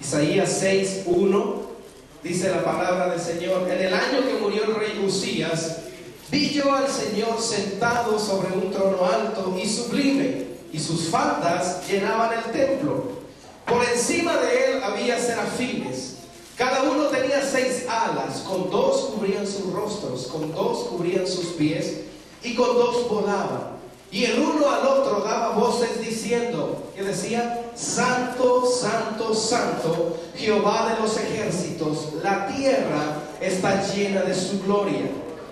Isaías 6:1 dice la palabra del Señor: en el año que murió el rey Uzías, vi yo al Señor sentado sobre un trono alto y sublime, y sus faldas llenaban el templo. Por encima de él había serafines, cada uno tenía 6 alas, con 2 cubrían sus rostros, con 2 cubrían sus pies, y con 2 volaban. Y el uno al otro daba voces diciendo, que decía: Santo, Santo, Santo, Jehová de los ejércitos, la tierra está llena de su gloria.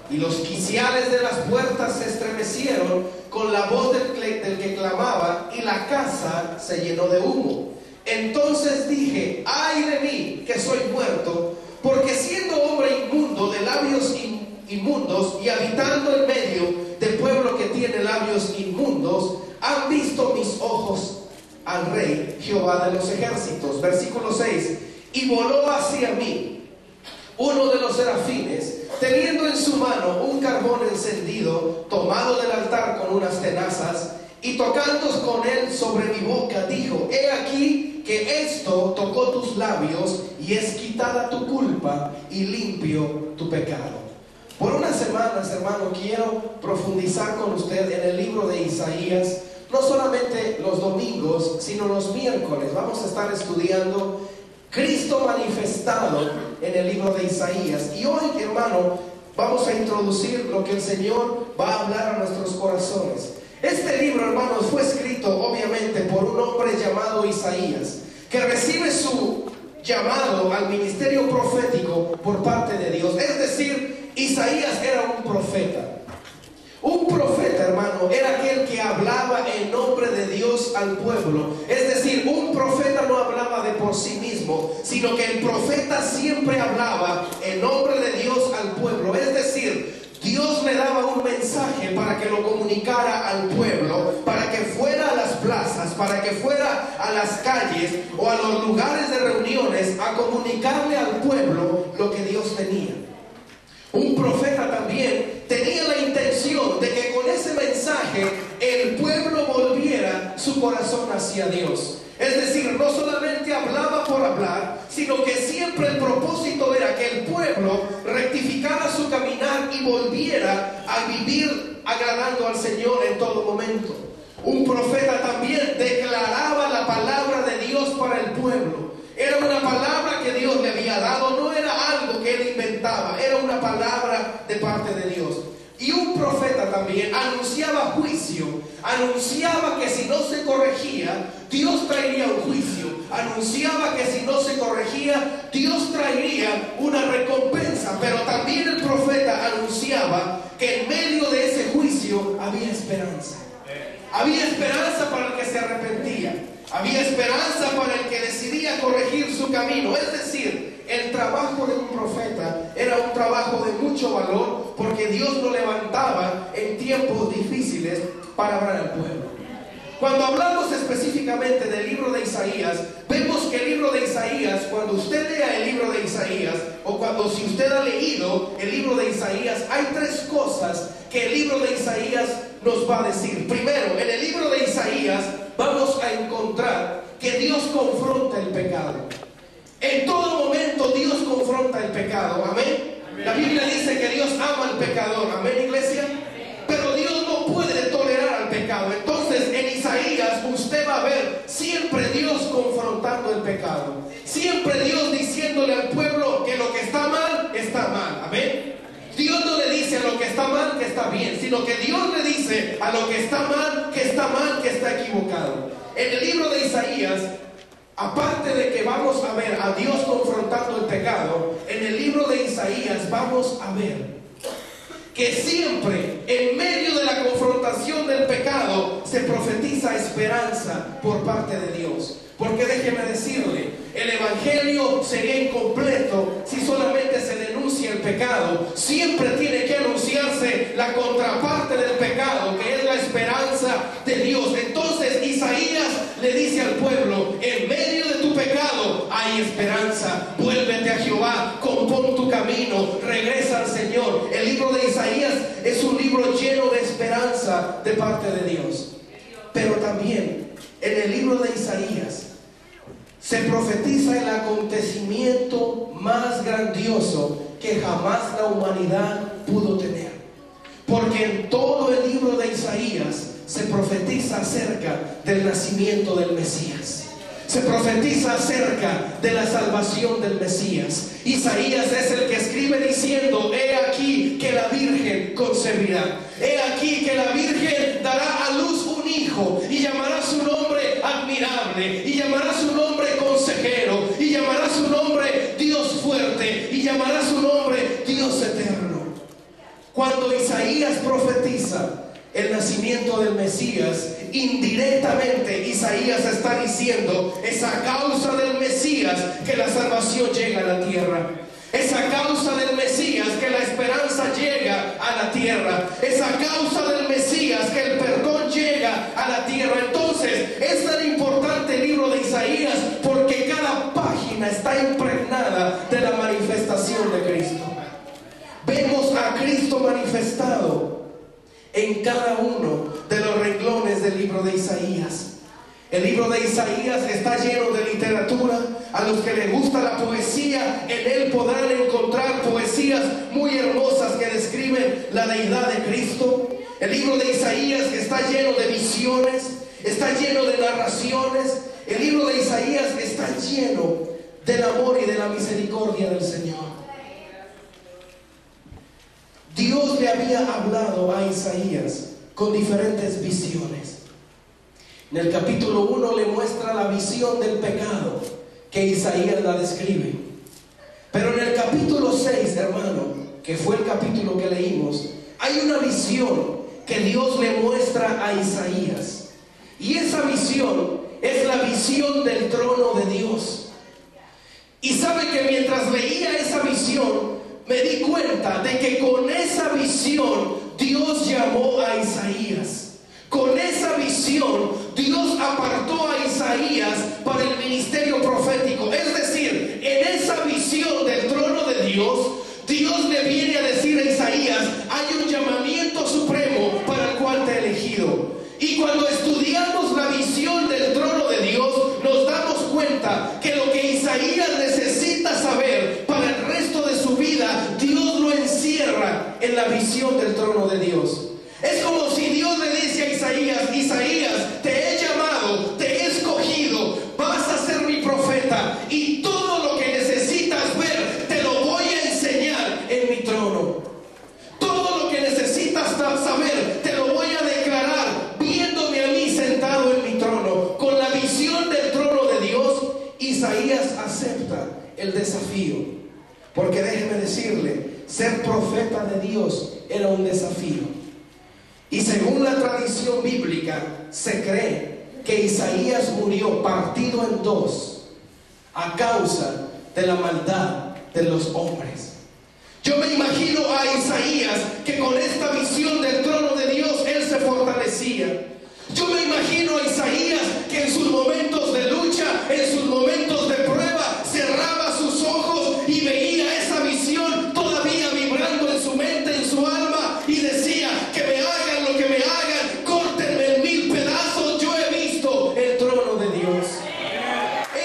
Y los quiciales de las puertas se estremecieron con la voz del que clamaba, y la casa se llenó de humo. Entonces dije: ay de mí, que soy muerto, porque siendo hombre inmundo, de labios inmundos, y habitando en medio del pueblo que tiene labios inmundos, han visto mis ojos al Rey, Jehová de los ejércitos. Versículo 6: y voló hacia mí uno de los serafines, teniendo en su mano un carbón encendido, tomado del altar con unas tenazas, y tocando con él sobre mi boca, dijo: he aquí que esto tocó tus labios, y es quitada tu culpa, y limpio tu pecado. Por unas semanas, hermano, quiero profundizar con usted en el libro de Isaías. No solamente los domingos, sino los miércoles vamos a estar estudiando Cristo manifestado en el libro de Isaías. Y hoy, hermano, vamos a introducir lo que el Señor va a hablar a nuestros corazones. Este libro, hermanos, fue escrito obviamente por un hombre llamado Isaías, que recibe su llamado al ministerio profético por parte de Dios. Es decir, Isaías era un profeta. Un profeta, hermano, era aquel que hablaba en nombre de Dios al pueblo. Es decir, un profeta no hablaba de por sí mismo, sino que el profeta siempre hablaba en nombre de Dios al pueblo. Es decir, Dios le daba un mensaje para que lo comunicara al pueblo, para que fuera a las plazas, para que fuera a las calles o a los lugares de reuniones a comunicarle al pueblo lo que Dios tenía. Un profeta también tenía la intención de que con ese mensaje el pueblo volviera su corazón hacia Dios. Es decir, no solamente hablaba por hablar, sino que siempre el propósito era que el pueblo rectificara su caminar y volviera a vivir agradando al Señor en todo momento. Un profeta también declaraba la palabra de Dios para el pueblo. Era una palabra que Dios le había dado, no era algo que él inventaba, era una palabra de parte de Dios. Y un profeta también anunciaba juicio, anunciaba que si no se corregía, Dios traería un juicio, anunciaba que si no se corregía, Dios traería una recompensa. Pero también el profeta anunciaba que en medio de ese juicio había esperanza. Había esperanza para el que se arrepentía, había esperanza para el que decidía corregir su camino. Es decir, el trabajo de un profeta era un trabajo de mucho valor, porque Dios lo levantaba en tiempos difíciles para hablar al pueblo. Cuando hablamos específicamente del libro de Isaías, vemos que el libro de Isaías, cuando usted lea el libro de Isaías, o cuando si usted ha leído el libro de Isaías, hay 3 cosas que el libro de Isaías nos va a decir. Primero, en el libro de Isaías vamos a encontrar que Dios confronta el pecado. En todo momento Dios confronta el pecado. Amén. La Biblia dice que Dios ama al pecador. Amén, iglesia. Pero Dios no puede tolerar al pecado. Entonces en Isaías usted va a ver siempre Dios confrontando el pecado, siempre Dios diciéndole al pueblo que lo que está mal, está mal. Amén. Dios no le dice a lo que está mal que está bien, sino que Dios le dice a lo que está mal, que está equivocado. En el libro de Isaías, aparte de que vamos a ver a Dios confrontando el pecado, en el libro de Isaías vamos a ver que siempre en medio de la confrontación del pecado se profetiza esperanza por parte de Dios. Porque déjeme decirle, el evangelio sería incompleto si solamente se denuncia el pecado. Siempre tiene que anunciarse la contraparte del pecado, que es la esperanza de Dios. Entonces Isaías le dice al pueblo: en medio de tu pecado hay esperanza, vuélvete a Jehová, compón tu camino, regresa al Señor. El libro de Isaías es un libro lleno de esperanza de parte de Dios. Pero también en el libro de Isaías se profetiza el acontecimiento más grandioso que jamás la humanidad pudo tener. Porque en todo el libro de Isaías se profetiza acerca del nacimiento del Mesías. Se profetiza acerca de la salvación del Mesías. Isaías es el que escribe diciendo: he aquí que la Virgen concebirá. He aquí que la Virgen dará a luz un hijo y llamará su nombre Admirable, y llamará su nombre Consejero, y llamará su nombre Dios Fuerte, y llamará su nombre Dios Eterno. Cuando Isaías profetiza el nacimiento del Mesías, indirectamente Isaías está diciendo: es a causa del Mesías que la salvación llega a la tierra. Es a causa del Mesías que la esperanza llega a la tierra. Es a causa del Mesías que el perdón llega a la tierra. Entonces es tan importante el libro de Isaías porque cada página está impregnada de la manifestación de Cristo. Vemos a Cristo manifestado en cada uno de los renglones del libro de Isaías. El libro de Isaías está lleno de literatura. A los que les gusta la poesía, en él podrán encontrar poesías muy hermosas que describen la deidad de Cristo. El libro de Isaías está lleno de visiones, está lleno de narraciones. El libro de Isaías está lleno del amor y de la misericordia del Señor. Dios le había hablado a Isaías con diferentes visiones. En el capítulo 1 le muestra la visión del pecado, que Isaías la describe. Pero en el capítulo 6, hermano, que fue el capítulo que leímos, hay una visión que Dios le muestra a Isaías. Y esa visión es la visión del trono de Dios. Y sabe que mientras leía esa visión, me di cuenta de que con esa visión Dios llamó a Isaías. Con esa visión Dios apartó a Isaías para el ministerio profético. Es decir, en esa visión del trono de Dios, Dios le viene a decir a Isaías: hay un llamamiento supremo para el cual te he elegido. Y cuando estudiamos la visión del trono de Dios, nos damos cuenta que lo que Isaías necesita saber para el resto de su vida, Dios lo encierra en la visión del trono de Dios. Es como si Dios le dice a Isaías: Isaías, te he llamado, te he escogido, vas a ser mi profeta, y todo lo que necesitas ver te lo voy a enseñar en mi trono. Todo lo que necesitas saber te lo voy a declarar viéndome a mí sentado en mi trono. Con la visión del trono de Dios, Isaías acepta el desafío, porque déjeme decirle, ser profeta de Dios era un desafío. Y según la tradición bíblica, se cree que Isaías murió partido en dos a causa de la maldad de los hombres. Yo me imagino a Isaías que con esta visión del trono de Dios él se fortalecía. Yo me imagino a Isaías que en sus momentos de lucha, en sus momentos de prueba, cerraba sus ojos y veía esa visión todavía vibrando en su mente, en su alma, y decía: que me hagan lo que me hagan, córtenme en 1000 pedazos, yo he visto el trono de Dios.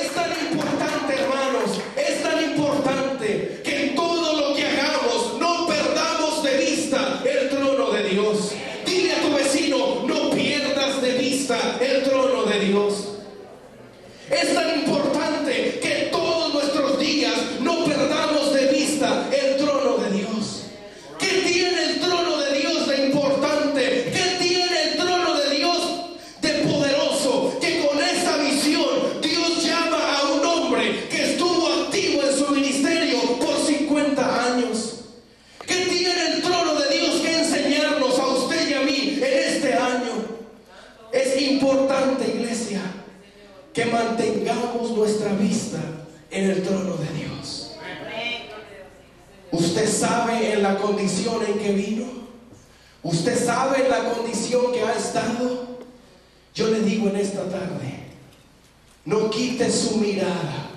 Es tan importante, hermanos, es tan importante que en todo lo que hagamos no perdamos de vista el trono de Dios. Dile a tu vecino: no pierdas de vista el trono de Dios. Es tan importante que en todos nuestros días no perdamos de vista el trono de Dios. ¿Qué tiene el trono de Dios de importante? ¿Qué tiene el trono de Dios de poderoso? Que con esta visión Dios llama a un hombre que estuvo activo en su ministerio por 50 años. ¿Qué tiene el trono de Dios que enseñarnos a usted y a mí en este año? Es importante, iglesia, que mantengamos nuestra vista en el trono de Dios. Usted sabe en la condición en que vino. Usted sabe en la condición que ha estado. Yo le digo en esta tarde: no quite su mirada